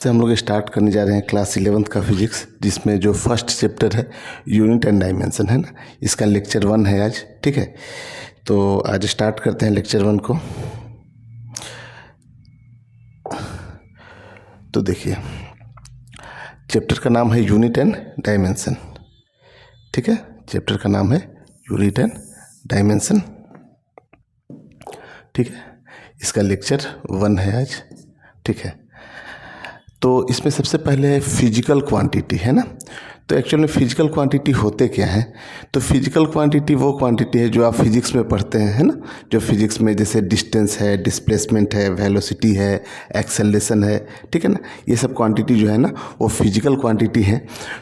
से हम लोग स्टार्ट करने जा रहे हैं क्लास 11th का फिजिक्स, जिसमें जो फर्स्ट चैप्टर है यूनिट एंड डायमेंशन है ना, इसका लेक्चर 1 है आज। ठीक है, तो आज स्टार्ट करते हैं लेक्चर 1 को। तो देखिए, चैप्टर का नाम है यूनिट एंड डायमेंशन। ठीक है, चैप्टर का नाम है यूनिट एंड डायमेंशन। ठीक है, इसका लेक्चर 1 है आज। ठीक है, तो इसमें सबसे पहले फिजिकल क्वांटिटी है ना। तो एक्चुअल में फिजिकल क्वांटिटी होते क्या है? तो फिजिकल क्वांटिटी वो क्वांटिटी है जो आप फिजिक्स में पढ़ते हैं, है ना। जो फिजिक्स में जैसे डिस्टेंस है, डिस्प्लेसमेंट है, वेलोसिटी है, एक्सेलरेशन है, ठीक है ना। ये सब क्वांटिटी जो है ना वो फिजिकल क्वांटिटी है।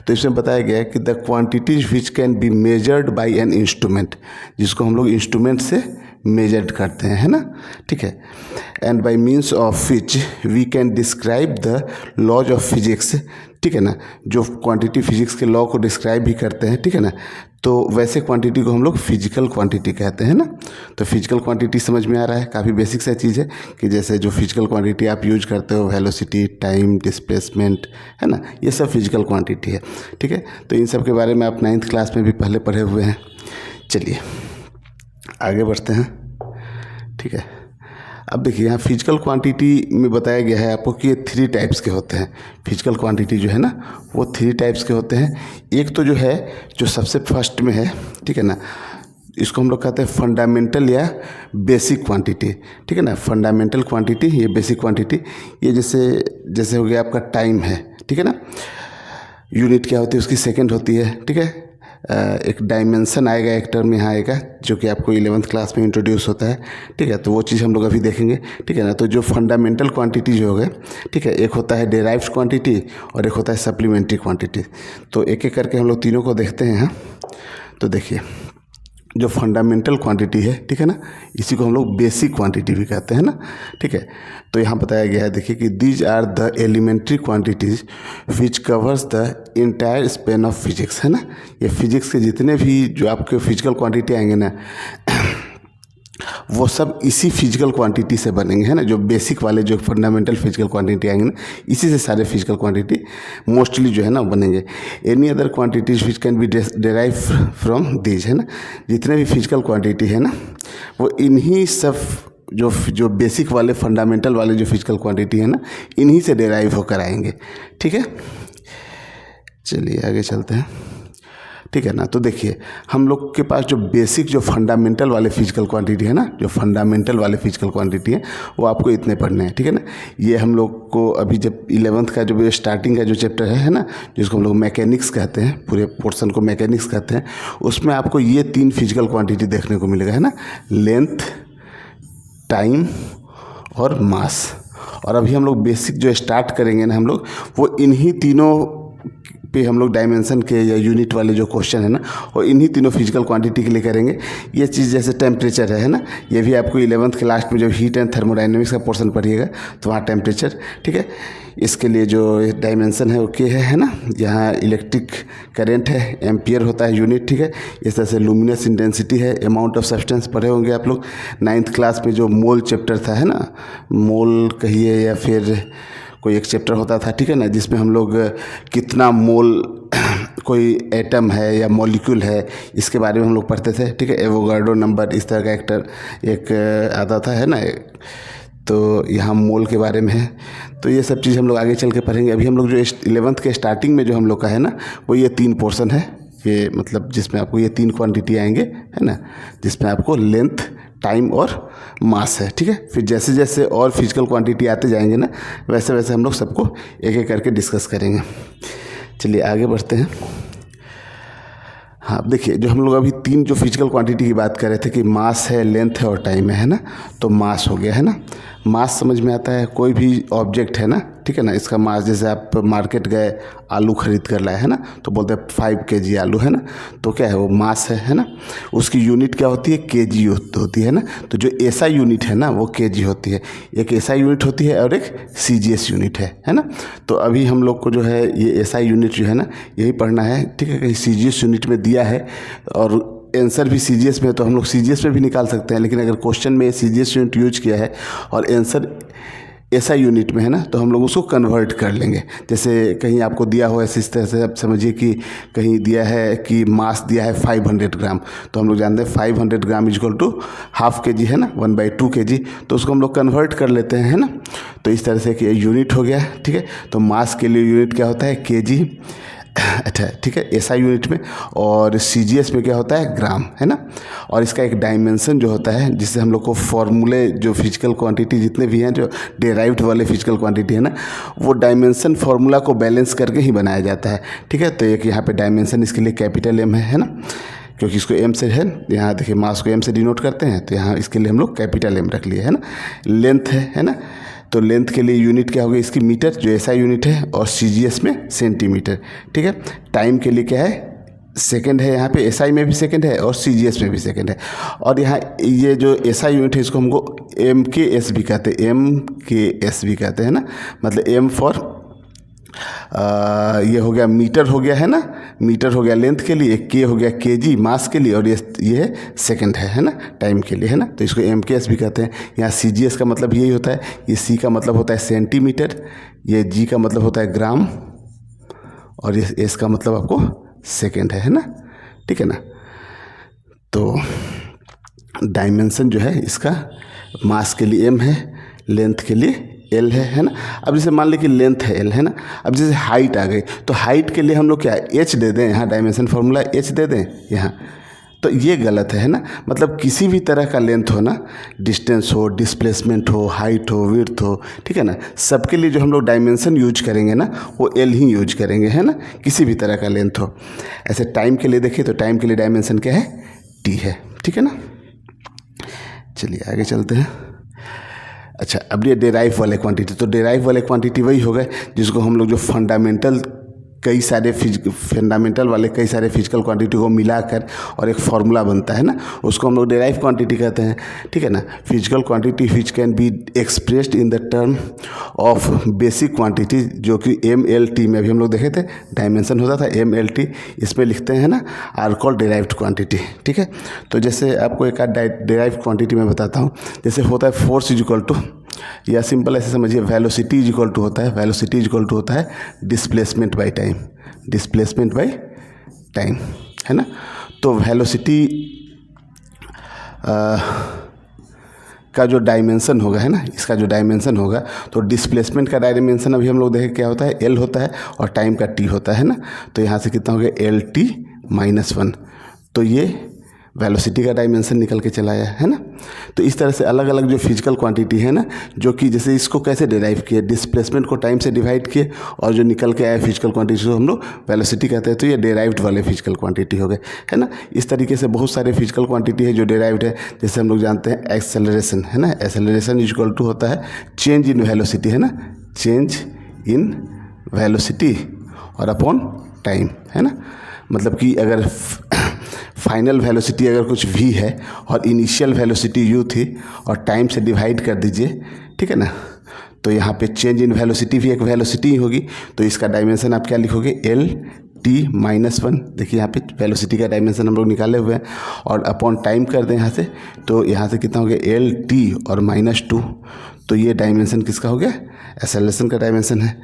तो इसमें बताया गया है कि the quantities which can be measured by an instrument, जिसको हम लोग इंस्ट्रूमेंट से मेजर्ड करते हैं, है ना। ठीक है, and by means of which we can describe the laws of physics. ठीक है ना, जो क्वांटिटी फिजिक्स के लॉ को डिस्क्राइब भी करते हैं, ठीक है ना। तो वैसे क्वांटिटी को हम लोग फिजिकल क्वांटिटी कहते हैं ना। तो फिजिकल क्वांटिटी समझ में आ रहा है, काफ़ी बेसिक सा चीज़ है कि जैसे जो फिजिकल क्वांटिटी आप यूज करते हो, वेलोसिटी, टाइम, डिस्प्लेसमेंट, है ना, ये सब फिजिकल क्वांटिटी है। ठीक है, तो इन सब के बारे में आप 9th क्लास में भी पहले पढ़े हुए हैं। चलिए आगे बढ़ते हैं। ठीक है, अब देखिए यहाँ फिजिकल क्वांटिटी में बताया गया है आपको कि ये 3 टाइप्स के होते हैं। फिजिकल क्वांटिटी जो है ना वो 3 टाइप्स के होते हैं। एक तो जो है जो सबसे फर्स्ट में है, ठीक है ना, इसको हम लोग कहते हैं फंडामेंटल या बेसिक क्वांटिटी। ठीक है ना, फंडामेंटल क्वांटिटी, ये बेसिक क्वांटिटी। ये जैसे हो गया आपका टाइम है, ठीक है ना। यूनिट क्या होती है उसकी, सेकेंड होती है। ठीक है, एक डायमेंशन आएगा, एक टर्म यहाँ आएगा जो कि आपको 11th क्लास में इंट्रोड्यूस होता है। ठीक है, तो वो चीज़ हम लोग अभी देखेंगे। ठीक है ना, तो जो फंडामेंटल क्वांटिटी जो हो गए, ठीक है, एक होता है डेराइव्ड क्वांटिटी और एक होता है सप्लीमेंट्री क्वांटिटी। तो एक एक करके हम लोग तीनों को देखते हैं। हाँ, तो देखिए जो फंडामेंटल क्वांटिटी है, ठीक है ना, इसी को हम लोग बेसिक क्वांटिटी भी कहते हैं ना। ठीक है, तो यहाँ बताया गया है, देखिए कि these are the elementary quantities which covers the entire span of physics, है ना। ये फिजिक्स के जितने भी जो आपके फिजिकल क्वांटिटी आएंगे ना वो सब इसी फिजिकल क्वांटिटी से बनेंगे, है ना। जो बेसिक वाले जो फंडामेंटल फिजिकल क्वांटिटी आएंगे ना, इसी से सारे फिजिकल क्वांटिटी मोस्टली जो है ना बनेंगे। Any other quantities which can be derive from these, है ना। जितने भी फिजिकल क्वांटिटी है ना वो इन्हीं सब जो बेसिक वाले फंडामेंटल वाले जो फिजिकल क्वांटिटी है ना, इन्हीं से डेराइव होकर आएंगे। ठीक है, चलिए आगे चलते हैं। ठीक है ना, तो देखिए हम लोग के पास जो बेसिक जो फंडामेंटल वाले फिजिकल क्वांटिटी है ना, जो फंडामेंटल वाले फिजिकल क्वांटिटी है वो आपको इतने पढ़ने हैं। ठीक है ना, ये हम लोग को अभी जब 11th का जो स्टार्टिंग का जो चैप्टर है ना, जिसको हम लोग मैकेनिक्स कहते हैं, पूरे पोर्शन को मैकेनिक्स कहते हैं, उसमें आपको ये 3 फिजिकल क्वांटिटी देखने को मिलेगा, है ना। लेंथ, टाइम और मास। और अभी हम लोग बेसिक जो स्टार्ट करेंगे ना हम लोग, वो इन्हीं तीनों पे हम लोग डायमेंशन के या यूनिट वाले जो क्वेश्चन है ना और इन्हीं तीनों फिजिकल क्वांटिटी के लिए करेंगे। ये चीज़ जैसे टेम्परेचर है ना, ये भी आपको 11th के लास्ट में जब हीट एंड थर्मोडायनेमिक्स का पोर्शन पढ़िएगा तो वहाँ टेम्परेचर, ठीक है, इसके लिए जो डायमेंशन है वो के है ना। यहाँ इलेक्ट्रिक करेंट है, एम्पियर होता है यूनिट। ठीक है, इस तरह से लुमिनस इंटेंसिटी है, अमाउंट ऑफ सब्सटेंस पढ़े होंगे आप लोग 9th क्लास में। जो मोल चैप्टर था, है ना, मोल कहिए या फिर कोई एक चैप्टर होता था, ठीक है ना, जिसमें हम लोग कितना मोल कोई एटम है या मॉलिक्यूल है इसके बारे में हम लोग पढ़ते थे। ठीक है, एवोगाड्रो नंबर इस तरह का एक आता था, है ना। तो यहाँ मोल के बारे में है। तो ये सब चीज़ हम लोग आगे चल के पढ़ेंगे। अभी हम लोग जो 11th के स्टार्टिंग में जो हम लोग का है ना वो ये 3 पोर्शन है, ये मतलब जिसमें आपको ये 3 क्वांटिटी आएंगे, है ना, जिसमें आपको लेंथ, टाइम और मास है। ठीक है, फिर जैसे जैसे और फिजिकल क्वांटिटी आते जाएंगे ना वैसे वैसे हम लोग सबको एक एक करके डिस्कस करेंगे। चलिए आगे बढ़ते हैं। हाँ, देखिए जो हम लोग अभी 3 जो फिजिकल क्वांटिटी की बात कर रहे थे कि मास है, लेंथ है और टाइम है ना। तो मास हो गया, है ना। मास समझ में आता है, कोई भी ऑब्जेक्ट है ना, ठीक है ना, इसका मास, जैसे आप मार्केट गए आलू खरीद कर लाए, है ना, तो बोलते हैं 5 kg आलू, है ना। तो क्या है वो मास है ना। उसकी यूनिट क्या होती है, kg होती है ना। तो जो ऐसा यूनिट है ना वो kg होती है। एक ऐसा यूनिट होती है और एक CGS यूनिट है ना। तो अभी हम लोग को जो है ये ऐसा यूनिट जो है ना यही पढ़ना है। ठीक है, कहीं CGS यूनिट में दिया है और आंसर भी CGS में, तो हम लोग CGS में भी निकाल सकते हैं। लेकिन अगर क्वेश्चन में CGS यूनिट यूज किया है और आंसर एसआई यूनिट में है ना, तो हम लोग उसको कन्वर्ट कर लेंगे। जैसे कहीं आपको दिया हुआ है इस तरह से, आप समझिए कि कहीं दिया है कि मास दिया है 500 ग्राम, तो हम लोग जानते हैं 500 ग्राम इक्वल टू हाफ के जी है ना, 1/2 kg, तो उसको हम लोग कन्वर्ट कर लेते हैं, है ना। तो इस तरह से कि यूनिट हो गया, ठीक है। तो मास के लिए यूनिट क्या होता है, केजी, अच्छा ठीक है, एसआई यूनिट में। और सीजीएस में क्या होता है, ग्राम, है ना। और इसका एक डायमेंशन जो होता है, जिससे हम लोग को फॉर्मूले जो फिजिकल क्वांटिटी जितने भी हैं, जो डेराइव्ड वाले फिजिकल क्वांटिटी है ना, वो डायमेंशन फार्मूला को बैलेंस करके ही बनाया जाता है, ठीक है। तो एक यहाँ पे डायमेंशन इसके लिए कैपिटल एम है ना, क्योंकि इसको एम से है, यहाँ देखिए मास को एम से डिनोट करते हैं, तो यहाँ इसके लिए हम लोग कैपिटल एम रख लिए, है ना। लेंथ है ना, तो लेंथ के लिए यूनिट क्या होगी इसकी, मीटर, जो एसआई यूनिट है, और सीजीएस में सेंटीमीटर, ठीक है। टाइम के लिए क्या है, सेकंड है, यहाँ पे एसआई में भी सेकंड है और सीजीएस में भी सेकंड है। और यहाँ ये जो एसआई यूनिट है, इसको हमको MKS भी कहते हैं, MKS भी कहते हैं ना, मतलब एम फॉर ये हो गया मीटर हो गया, है ना, मीटर हो गया लेंथ के लिए, के हो गया केजी मास के लिए, और ये सेकंड है ना, टाइम के लिए, है ना। तो इसको MKS भी कहते हैं। यहाँ CGS का मतलब यही होता है, ये C का मतलब होता है सेंटीमीटर, ये G का मतलब होता है ग्राम, और ये S का मतलब आपको सेकंड है ना, ठीक है ना। तो डायमेंशन जो है इसका, मास के लिए M है, लेंथ के लिए L है ना। अब जैसे मान लीजिए कि लेंथ है L, है ना। अब जैसे हाइट आ गई, तो हाइट के लिए हम लोग क्या H दे दें, यहाँ डायमेंशन फार्मूला H दे दें यहाँ, तो ये गलत है ना। मतलब किसी भी तरह का लेंथ हो ना, डिस्टेंस हो, डिस्प्लेसमेंट हो, हाइट हो, विड्थ हो, ठीक है ना, सबके लिए जो हम लोग डायमेंशन यूज करेंगे ना, वो L ही यूज करेंगे, है ना, किसी भी तरह का लेंथ हो। ऐसे टाइम के लिए देखिए, तो टाइम के लिए डायमेंशन क्या है, T है, ठीक है ना। चलिए आगे चलते हैं। अच्छा, अब ये डेराइव वाले क्वांटिटी, तो डेराइव वाले क्वांटिटी वही हो गए जिसको हम लोग जो फंडामेंटल वाले कई सारे फिजिकल क्वांटिटी को मिलाकर और एक फार्मूला बनता है ना, उसको हम लोग डेराइव क्वांटिटी कहते हैं, ठीक है ना। Physical quantity which can be expressed in the term of basic quantity, जो कि MLT में अभी हम लोग देखे थे, डायमेंशन होता था MLT, इसमें लिखते हैं ना, आर कॉल्ड डेराइव्ड क्वांटिटी, ठीक है। तो जैसे आपको एक आध डेराइव्ड क्वांटिटी मैं बताता हूँ। जैसे होता है फोर्स इज इक्वल टू, या सिंपल ऐसे समझिए, वेलोसिटी इज इक्वल टू होता है, वेलोसिटी इज इक्वल टू होता है displacement by time, displacement by time, है ना। तो वेलोसिटी का जो डायमेंशन होगा, है ना, इसका जो डायमेंशन होगा, तो डिस्प्लेसमेंट का डायमेंशन अभी हम लोग देखें क्या होता है, L होता है, और टाइम का T होता है ना। तो यहाँ से कितना हो गया, LT - 1, तो ये वेलोसिटी का डायमेंशन निकल के चला आया, है ना। तो इस तरह से अलग अलग जो फिजिकल क्वांटिटी है ना, जो कि जैसे इसको कैसे डिराइव किए, डिस्प्लेसमेंट को टाइम से डिवाइड किए, और जो निकल के आया फिजिकल क्वांटिटी को हम लोग वेलोसिटी कहते हैं। तो ये डेराइव्ड वाले फिजिकल क्वांटिटी हो गए, है ना। इस तरीके से बहुत सारे फिजिकल क्वांटिटी है जो डेराइव्ड है। जैसे हम लोग जानते हैं एक्सेलरेशन, है ना, एक्सेलरेशन इज इक्वल टू होता है चेंज इन वेलोसिटी, है ना, चेंज इन वेलोसिटी और अपॉन टाइम, है ना। मतलब कि अगर फाइनल वेलोसिटी अगर कुछ v है और इनिशियल वेलोसिटी u थी, और टाइम से डिवाइड कर दीजिए, ठीक है ना, तो यहाँ पे चेंज इन वेलोसिटी भी एक वेलोसिटी ही होगी। तो इसका डायमेंशन आप क्या लिखोगे, LT - 1, देखिए यहाँ पे वेलोसिटी का डायमेंशन हम लोग निकाले हुए हैं, और अपॉन टाइम कर दें यहाँ से, तो यहाँ से कितना हो गया, LT और -2, तो ये डायमेंशन किसका हो गया, एक्सेलरेशन का डायमेंशन है।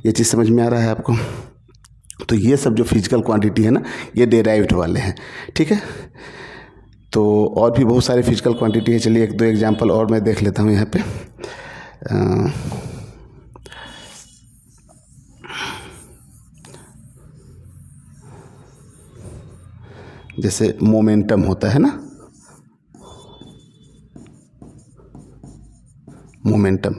ये चीज़ समझ में आ रहा है आपको। तो ये सब जो फिजिकल क्वांटिटी है ना, ये डेराइव्ड वाले हैं, ठीक है। तो और भी बहुत सारे फिजिकल क्वांटिटी है। चलिए एक दो एग्जांपल और मैं देख लेता हूँ यहाँ पे। जैसे मोमेंटम होता है ना, मोमेंटम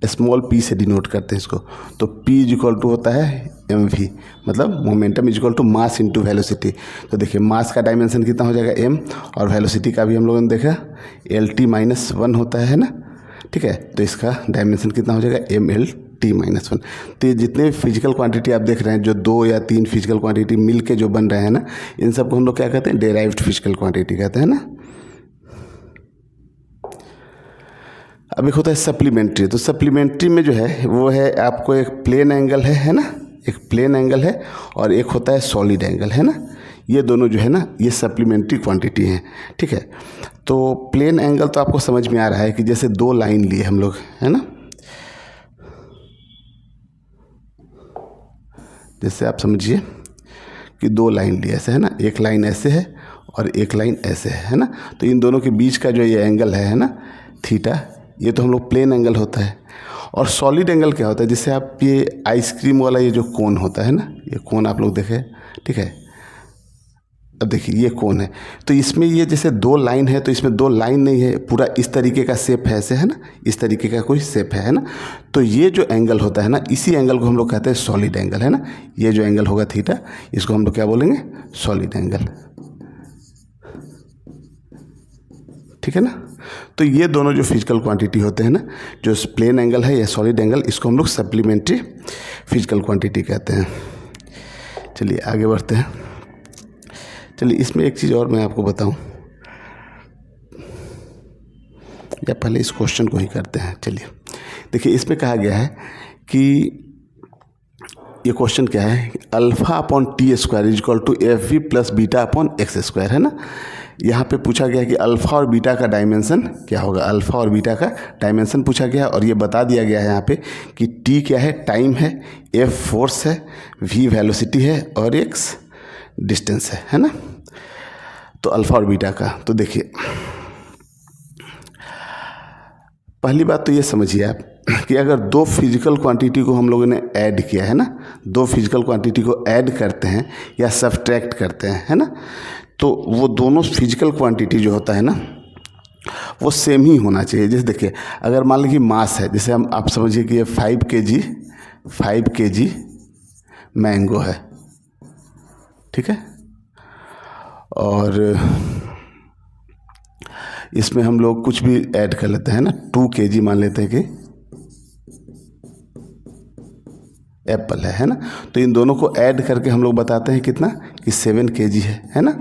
स्मॉल p से डिनोट करते हैं इसको। तो p इज इक्वल टू होता है mv, मतलब momentum is equal to mass into velocity. तो देखिए मास का डायमेंशन कितना हो जाएगा m, और वेलोसिटी का भी हम लोगों ने देखा LT - 1 होता है ना, ठीक है। तो इसका डायमेंशन कितना हो जाएगा, MLT - 1। तो ये जितने फिजिकल क्वांटिटी आप देख रहे हैं, जो 2 या 3 फिजिकल क्वांटिटी मिल के जो बन रहे हैं ना, इन सबको हम लोग क्या कहते हैं, डेराइव्ड फिजिकल क्वांटिटी कहते हैं ना। अब एक होता है सप्लीमेंट्री। तो सप्लीमेंट्री में जो है वो है आपको एक प्लेन एंगल है ना, एक प्लेन एंगल है, और एक होता है सॉलिड एंगल, है ना। ये दोनों जो है ना, ये सप्लीमेंट्री क्वांटिटी हैं, ठीक है। तो प्लेन एंगल तो आपको समझ में आ रहा है कि जैसे 2 लाइन लिए हम लोग, है ना, जैसे आप समझिए कि दो लाइन ली ऐसे है ना, एक लाइन ऐसे है और एक लाइन ऐसे है ना, तो इन दोनों के बीच का जो ये एंगल है ना थीटा, ये तो हम लोग प्लेन एंगल होता है। और सॉलिड एंगल क्या होता है, जिससे आप ये आइसक्रीम वाला ये जो कोन होता है ना, ये कोन आप लोग देखें, ठीक है। अब देखिए ये कोन है, तो इसमें ये जैसे दो लाइन है, तो इसमें दो लाइन नहीं है, पूरा इस तरीके का शेप है ऐसे है ना, इस तरीके का कोई शेप है ना, तो ये जो एंगल होता है ना, इसी एंगल को हम लोग कहते हैं सॉलिड एंगल है ना। ये जो एंगल होगा थीटा, इसको हम लोग क्या बोलेंगे, सॉलिड एंगल, ठीक है ना। तो ये दोनों जो फिजिकल क्वांटिटी होते हैं ना, जो प्लेन एंगल है या सॉलिड एंगल, इसको हम लोग सप्लीमेंट्री फिजिकल क्वांटिटी कहते हैं। चलिए आगे बढ़ते हैं। चलिए इसमें एक चीज़ और मैं आपको बताऊं, या पहले इस क्वेश्चन को ही करते हैं। चलिए देखिए, इसमें कहा गया है कि ये क्वेश्चन क्या है, alpha upon T square is equal to F V plus beta upon X square है ना। यहाँ पे पूछा गया है कि अल्फ़ा और बीटा का डायमेंशन क्या होगा, अल्फ़ा और बीटा का डायमेंशन पूछा गया है, और ये बता दिया गया है यहाँ पे कि टी क्या है, टाइम है, एफ फोर्स है, वी वेलोसिटी है और एक्स डिस्टेंस है ना। तो अल्फ़ा और बीटा का, तो देखिए पहली बात तो ये समझिए आप कि अगर दो फिजिकल क्वांटिटी को हम लोगों ने ऐड किया है ना, दो फिजिकल क्वांटिटी को ऐड करते हैं या सब्ट्रैक्ट करते हैं है ना, तो वो दोनों फिजिकल क्वांटिटी जो होता है ना, वो सेम ही होना चाहिए। जैसे देखिए, अगर मान लीजिए मास है, जैसे हम आप समझिए कि ये 5 kg मैंगो है, ठीक है, और इसमें हम लोग कुछ भी ऐड कर लेते हैं ना, 2 kg मान लेते हैं कि एप्पल है ना, तो इन दोनों को ऐड करके हम लोग बताते हैं कितना, कि 7 kg है ना।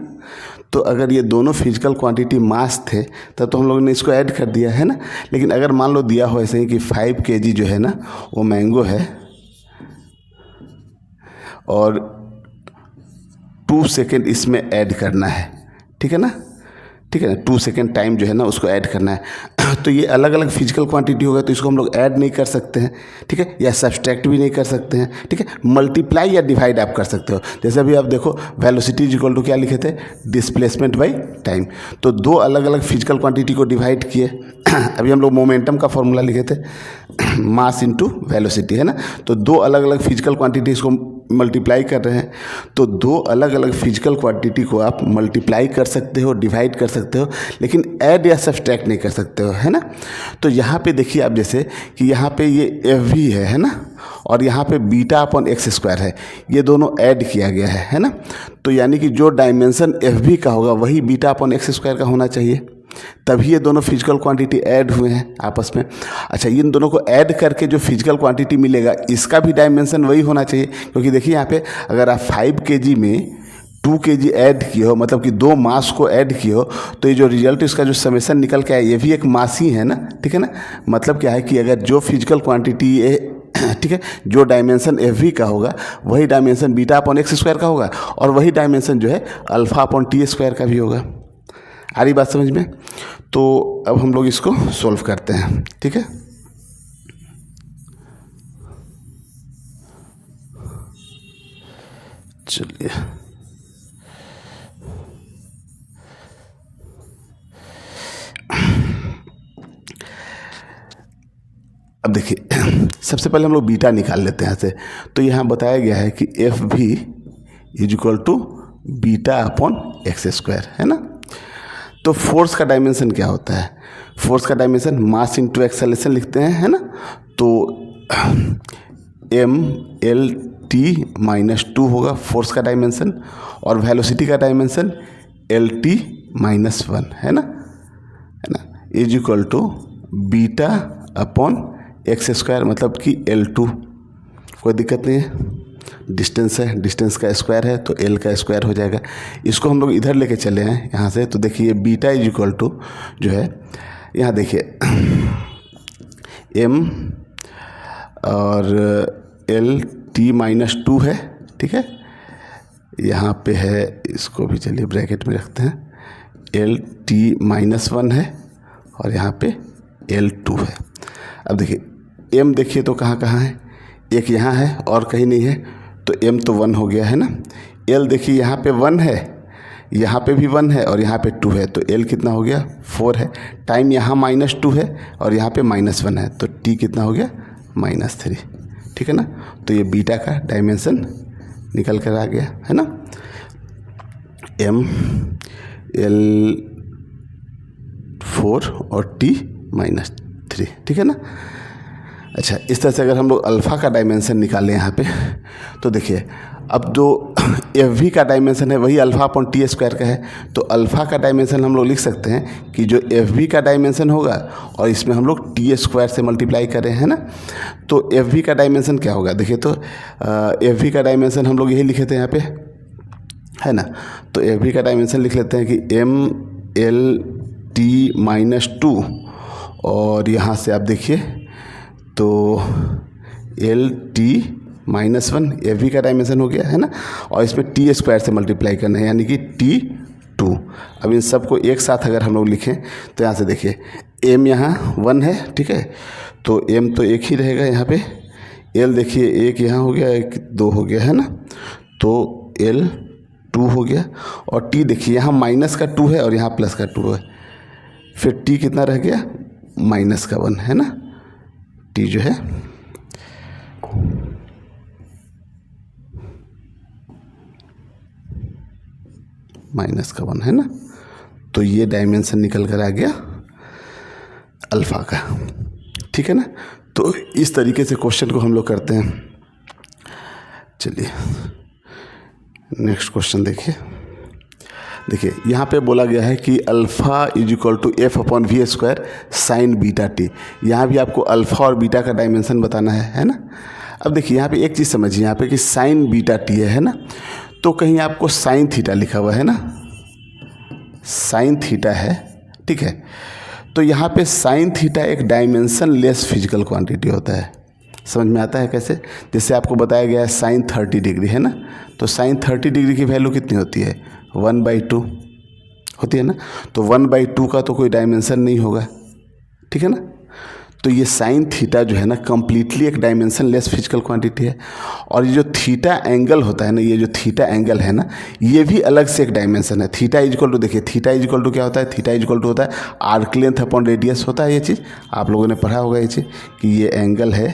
तो अगर ये दोनों फिजिकल क्वांटिटी मास थे तब तो हम लोगों ने इसको ऐड कर दिया है ना। लेकिन अगर मान लो दिया हो ऐसे ही कि 5 kg जो है ना वो मैंगो है और 2 सेकेंड इसमें ऐड करना है, ठीक है ना, ठीक है ना, 2 सेकेंड टाइम जो है ना उसको ऐड करना है, तो ये अलग अलग फिजिकल क्वांटिटी होगा, तो इसको हम लोग ऐड नहीं कर सकते हैं, ठीक है, या सब्सट्रैक्ट भी नहीं कर सकते हैं, ठीक है। मल्टीप्लाई या डिवाइड आप कर सकते हो। जैसे अभी आप देखो, वेलोसिटी इज इक्वल टू क्या लिखे थे, डिस्प्लेसमेंट बाई टाइम, तो दो अलग अलग फिजिकल क्वांटिटी को डिवाइड किए। अभी हम लोग मोमेंटम का फॉर्मूला लिखे थे, मास इंटू वेलोसिटी है ना, तो दो अलग अलग फिजिकल क्वांटिटीज़ को मल्टीप्लाई कर रहे हैं, तो दो अलग अलग फिजिकल क्वांटिटी को आप मल्टीप्लाई कर सकते हो, डिवाइड कर सकते हो, लेकिन ऐड या सब्सट्रैक्ट नहीं कर सकते हो, है ना। तो यहाँ पे देखिए आप, जैसे कि यहाँ पे ये एफ वी है ना, और यहाँ पे बीटा अपॉन एक्स स्क्वायर है, ये दोनों ऐड किया गया है ना। तो यानी कि जो डायमेंशन एफ वी का होगा वही बीटा अपॉन एक्स स्क्वायर का होना चाहिए, तभी ये दोनों फिजिकल क्वांटिटी ऐड हुए हैं आपस में। अच्छा, इन दोनों को ऐड करके जो फिजिकल क्वांटिटी मिलेगा इसका भी डायमेंशन वही होना चाहिए, क्योंकि देखिए यहाँ पे अगर आप 5 kg में 2 kg ऐड किए हो, मतलब कि दो मास को ऐड किए हो, तो ये जो रिजल्ट इसका जो समेशन निकल के आया ये भी एक मास ही है ना, ठीक है ना। मतलब क्या है कि अगर जो फिजिकल क्वांटिटी ठीक है, जो डायमेंशन एफ वी का होगा वही dimension beta upon X square का होगा, और वही डायमेंशन जो है अल्फा अपॉन टी स्क्वायर का भी होगा। आ रही बात समझ में। तो अब हम लोग इसको सॉल्व करते हैं, ठीक है। चलिए अब देखिए, सबसे पहले हम लोग बीटा निकाल लेते हैं यहाँ से। तो यहाँ बताया गया है कि एफ भी is equal to beta upon X square है ना। तो फोर्स का डायमेंशन क्या होता है, फोर्स का डायमेंशन मास इंटू एक्सेलरेशन लिखते हैं, है ना। तो एम एल टी माइनस 2 होगा फोर्स का डायमेंशन, और वेलोसिटी का डायमेंशन एल टी माइनस 1 है ना, is equal to beta upon X square, मतलब कि L2। कोई दिक्कत नहीं है, डिस्टेंस है, डिस्टेंस का स्क्वायर है तो L का स्क्वायर हो जाएगा। इसको हम लोग इधर लेके चले हैं यहाँ से, तो देखिए बीटा इज इक्वल टू जो है, यहाँ देखिए M और LT माइनस 2 है, ठीक है। यहाँ पे है, इसको भी चलिए ब्रैकेट में रखते हैं, LT माइनस 1 है और यहाँ पे L2 है। अब देखिए M देखिए तो कहाँ कहाँ है, एक यहाँ है और कहीं नहीं है, तो m तो 1 हो गया है ना। l देखिए यहाँ पे 1 है, यहाँ पे भी 1 है और यहाँ पे 2 है, तो l कितना हो गया 4 है। टाइम यहाँ -2 है और यहाँ पे -1 है, तो t कितना हो गया -3, ठीक है ना। तो ये बीटा का डायमेंशन निकल कर आ गया है ना, m l 4 और t -3, ठीक है ना। अच्छा, इस तरह से अगर हम लोग अल्फ़ा का डायमेंशन निकालें यहाँ पे, तो देखिए अब जो एफ वी का डायमेंशन है वही अल्फ़ा अपॉन टी स्क्वायर का है, तो अल्फ़ा का डायमेंशन हम लोग लिख सकते हैं कि जो एफ वी का डायमेंशन होगा और इसमें हम लोग टी स्क्वायर से मल्टीप्लाई करें, है ना। तो एफ वी का डायमेंशन क्या होगा, देखिए तो एफ वी का डायमेंशन हम लोग यही लिखे थे यहाँ पे, है ना। तो एफ वी का डायमेंशन लिख लेते हैं कि एम एल टी -2 और यहाँ से आप देखिए तो एल टी -1 एफ वी का डायमेंशन हो गया है ना, और इसमें टी स्क्वायर से मल्टीप्लाई करना है यानी कि t2। अब इन सबको एक साथ अगर हम लोग लिखें तो यहाँ से देखिए m यहाँ 1 है, ठीक है, तो m तो एक ही रहेगा यहाँ पे, l देखिए एक यहाँ हो गया, एक 2 हो गया है ना, तो l 2 हो गया, और t देखिए यहाँ -2 है और यहाँ +2 है, फिर t कितना रह गया -1 है ना, t जो है -1 है ना। तो ये डायमेंशन निकल कर आ गया अल्फ़ा का, ठीक है ना। तो इस तरीके से क्वेश्चन को हम लोग करते हैं। चलिए नेक्स्ट क्वेश्चन देखिए। यहाँ पे बोला गया है कि alpha = f/v² sign beta T. यहाँ भी आपको अल्फ़ा और बीटा का डायमेंशन बताना है ना। अब देखिए यहाँ पे एक चीज़ समझिए यहाँ पे कि साइन बीटा टी है ना, तो कहीं आपको साइन थीटा लिखा हुआ है ना, साइन थीटा है, ठीक है। तो यहाँ पे साइन थीटा एक डायमेंशन लेस फिजिकल क्वांटिटी होता है, समझ में आता है कैसे। जैसे आपको बताया गया है साइन 30 डिग्री है ना, तो साइन 30 डिग्री की वैल्यू कितनी होती है 1/2 होती है ना, तो 1/2 का तो कोई डायमेंशन नहीं होगा, ठीक है ना। तो ये साइन थीटा जो है ना कम्प्लीटली एक डायमेंशन लेस फिजिकल क्वांटिटी है, और ये जो थीटा एंगल होता है ना, ये जो थीटा एंगल है ना, ये भी अलग से एक डायमेंशन है। थीटा = देखिए थीटा = क्या होता है, थीटा = होता है आर्क लेंथ अपॉन रेडियस होता है। ये चीज़ आप लोगों ने पढ़ा होगा, ये चीज़ कि ये एंगल है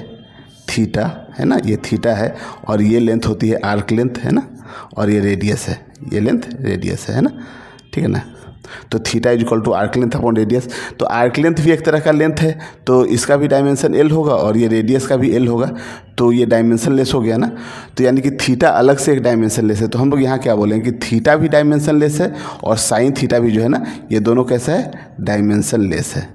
थीटा है ना, ये थीटा है और ये लेंथ होती है आर्क लेंथ है ना, और ये रेडियस है, ये लेंथ रेडियस है ना, ठीक है ना। तो theta = arc length upon radius, तो आर्क लेंथ भी एक तरह का लेंथ है, तो इसका भी डायमेंशन l होगा और ये रेडियस का भी l होगा, तो ये डायमेंशन लेस हो गया ना। तो यानी कि थीटा अलग से एक डायमेंशन लेस है, तो हम लोग यहाँ क्या बोलेंगे कि थीटा भी डायमेंशन लेस है और साइन थीटा भी जो है ना, ये दोनों कैसा है डायमेंशन लेस है,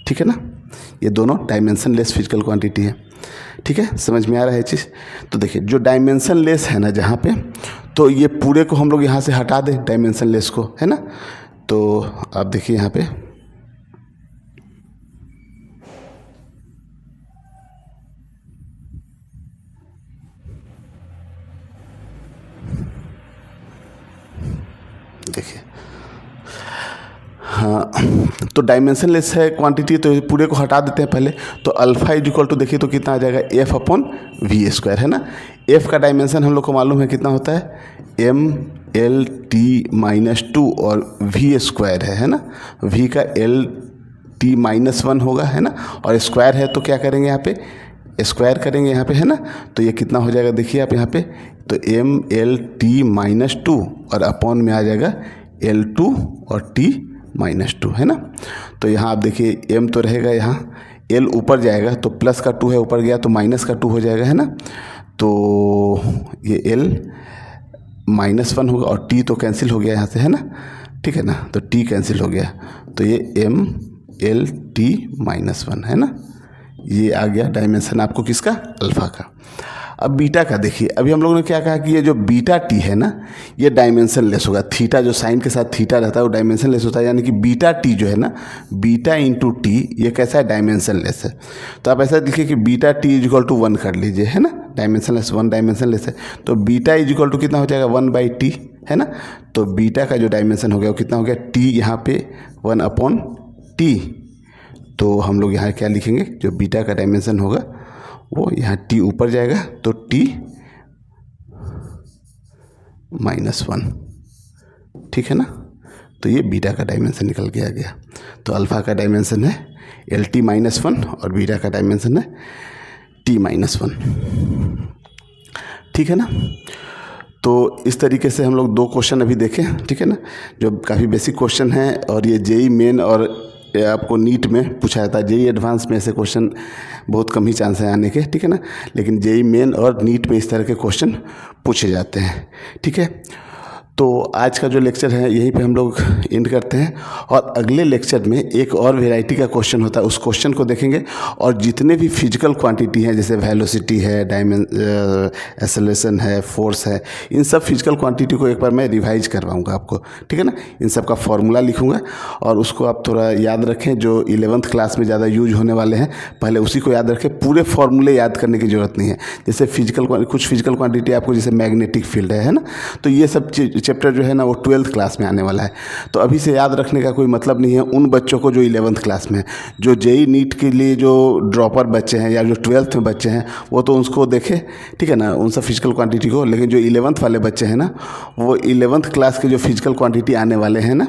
ठीक है ना। ये दोनों डायमेंशन लेस फिजिकल क्वांटिटी है, ठीक है, समझ में आ रहा है चीज़। तो देखिए जो डायमेंशन लेस है ना जहाँ पे, तो ये पूरे को हम लोग यहाँ से हटा दें डायमेंशन लेस को, है ना। तो आप देखिए यहाँ पे देखिए, हाँ, तो डायमेंशन लेस है क्वांटिटी, तो पूरे को हटा देते हैं पहले। तो अल्फ़ा = देखिए तो कितना आ जाएगा f/v² है ना। f का डायमेंशन हम लोग को मालूम है कितना होता है mlt -2 और v² है ना, v का lt -1 होगा है ना, और स्क्वायर है तो क्या करेंगे यहाँ पे स्क्वायर करेंगे यहाँ पे है ना। तो ये कितना हो जाएगा देखिए आप यहाँ पे, तो mlt -2 और अपॉन में आ जाएगा l2 और t -2 है ना। तो यहाँ आप देखिए m तो रहेगा, यहाँ l ऊपर जाएगा तो +2 है, ऊपर गया तो -2 हो जाएगा है ना। तो ये l -1 होगा और t तो कैंसिल हो गया यहाँ से है ना, ठीक है ना, तो t कैंसिल हो गया, तो ये mlt -1 है ना। ये आ गया डायमेंशन आपको किसका अल्फ़ा का। अब बीटा का देखिए, अभी हम लोगों ने क्या कहा कि ये जो बीटा टी है ना, ये डायमेंशन लेस होगा। थीटा जो साइन के साथ थीटा रहता है वो डायमेंशन लेस होता है, यानी कि बीटा टी जो है ना, बीटा × टी ये कैसा है डायमेंशन लेस है। तो आप ऐसा लिखिए कि बीटा टी = 1 कर लीजिए है ना, डायमेंशन लेस 1 डायमेंशन लेस है। तो बीटा = कितना हो जाएगा 1/t है ना। तो बीटा का जो डायमेंशन हो गया वो कितना हो गया t, यहाँ पे 1/t, तो हम लोग यहाँ क्या लिखेंगे, जो बीटा का डायमेंशन होगा वो यहाँ t ऊपर जाएगा तो t -1, ठीक है ना। तो ये बीटा का डायमेंशन निकल के आ गया। तो अल्फ़ा का डायमेंशन है LT-1 और बीटा का डायमेंशन है T-1, ठीक है ना। तो इस तरीके से हम लोग 2 क्वेश्चन अभी देखें, ठीक है ना, जो काफ़ी बेसिक क्वेश्चन हैं। और ये जेई मेन और आपको नीट में पूछा जाता है। जेई एडवांस में ऐसे क्वेश्चन बहुत कम ही चांस है आने के, ठीक है ना, लेकिन जेई मेन और नीट में इस तरह के क्वेश्चन पूछे जाते हैं, ठीक है। तो आज का जो लेक्चर है यहीं पे हम लोग एंड करते हैं, और अगले लेक्चर में एक और वैरायटी का क्वेश्चन होता है, उस क्वेश्चन को देखेंगे। और जितने भी फिजिकल क्वांटिटी हैं, जैसे वेलोसिटी है, एक्सेलरेशन है, फोर्स है, इन सब फिजिकल क्वांटिटी को एक बार मैं रिवाइज करवाऊंगा आपको, ठीक है ना। इन सब का फॉर्मूला लिखूंगा और उसको आप थोड़ा याद रखें, जो 11th क्लास में ज़्यादा यूज होने वाले हैं, पहले उसी को याद रखें। पूरे फॉर्मूले याद करने की ज़रूरत नहीं है। जैसे कुछ फिजिकल क्वांटिटी आपको, जैसे मैग्नेटिक फील्ड है ना, तो ये सब चैप्टर जो है ना वो 12th क्लास में आने वाला है। तो अभी से याद रखने का कोई मतलब नहीं है उन बच्चों को जो 11th क्लास में है। जो जेई नीट के लिए जो ड्रॉपर बच्चे हैं या जो 12th में बच्चे हैं वो तो उसको देखें, ठीक है ना, उन सब फिजिकल क्वांटिटी को। लेकिन जो 11th वाले बच्चे हैं ना, वो 11th क्लास के जो फिजिकल क्वांटिटी आने वाले हैं ना,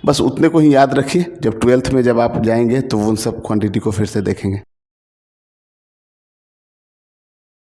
बस उतने को ही याद रखिए। जब 12th में जब आप जाएंगे तो उन सब क्वांटिटी को फिर से देखेंगे।